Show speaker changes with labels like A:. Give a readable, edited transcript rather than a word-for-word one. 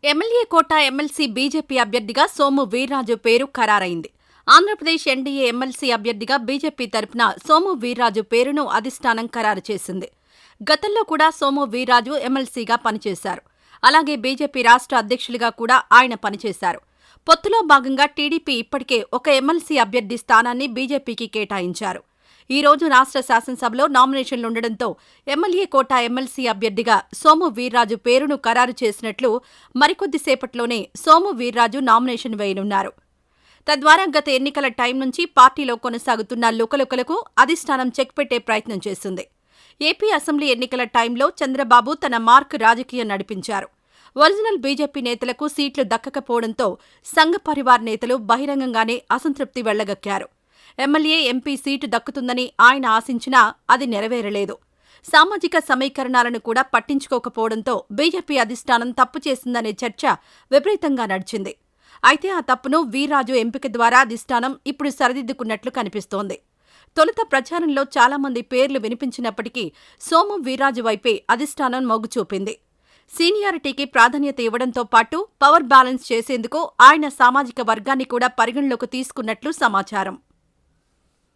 A: MLA కోట MLC BJP అభ్యర్థిగా సోము వీర్రాజు పేరు ఖరారైంది. Andhra Pradesh NDA MLC అభ్యర్థిగా బీజేపీ తరపున సోము వీర్రాజు పేరును అధిష్టానం ఖరారు చేసింది. గతంలో కూడా సోము వీర్రాజు ఎమ్మెల్సీగా పనిచేశారు. అలాగే బీజేపీ రాష్ట్ర అధ్యక్షులుగా కూడా ఆయన పనిచేశారు. పొత్తులో భాగంగా టీడీపీ ఇప్పటికే ఒక ఎమ్మెల్సీ అభ్యర్థి స్థానాన్ని బీజేపీకి కేటాయించారు. ఈ రోజు రాష్ట్ర శాసనసభలో నామినేషన్లుండడంతో ఎమ్మెల్యే కోట ఎమ్మెల్సీ అభ్యర్థిగా సోము వీర్రాజు పేరును ఖరారు చేసినట్లు మరికొద్దిసేపట్లోనే సోము వీర్రాజు నామినేషన్ వేయనున్నారు. తద్వారా గత ఎన్నికల టైం నుంచి పార్టీలో కొనసాగుతున్న లుకలుకలకు అధిష్టానం చెక్ పెట్టే ప్రయత్నం చేస్తుంది. ఏపీ అసెంబ్లీ ఎన్నికల టైంలో చంద్రబాబు తన మార్క్ రాజకీయం నడిపించారు. ఒరిజినల్ బీజేపీ నేతలకు సీట్లు దక్కకపోవడంతో సంఘ పరివార్ నేతలు బహిరంగంగానే అసంతృప్తి వెళ్లగక్కారు. ఎమ్మెల్యే, ఎంపీ సీటు దక్కుతుందని ఆయన ఆశించినా అది నెరవేరలేదు. సామాజిక సమీకరణాలను కూడా పట్టించుకోకపోవడంతో బీజేపీ అధిష్టానం తప్పు చేసిందనే చర్చ విపరీతంగా నడిచింది. అయితే ఆ తప్పును వీర్రాజు ఎంపిక ద్వారా అధిష్టానం ఇప్పుడు సరిదిద్దుకున్నట్లు కనిపిస్తోంది. తొలుత ప్రచారంలో చాలామంది పేర్లు వినిపించినప్పటికీ సోము వీర్రాజు వైపే అధిష్టానం మొగ్గు చూపింది. సీనియారిటీకి ప్రాధాన్యత ఇవ్వడంతో పాటు పవర్ బ్యాలెన్స్ చేసేందుకు ఆయన సామాజిక వర్గాన్ని కూడా పరిగణలోకి తీసుకున్నట్లు సమాచారం.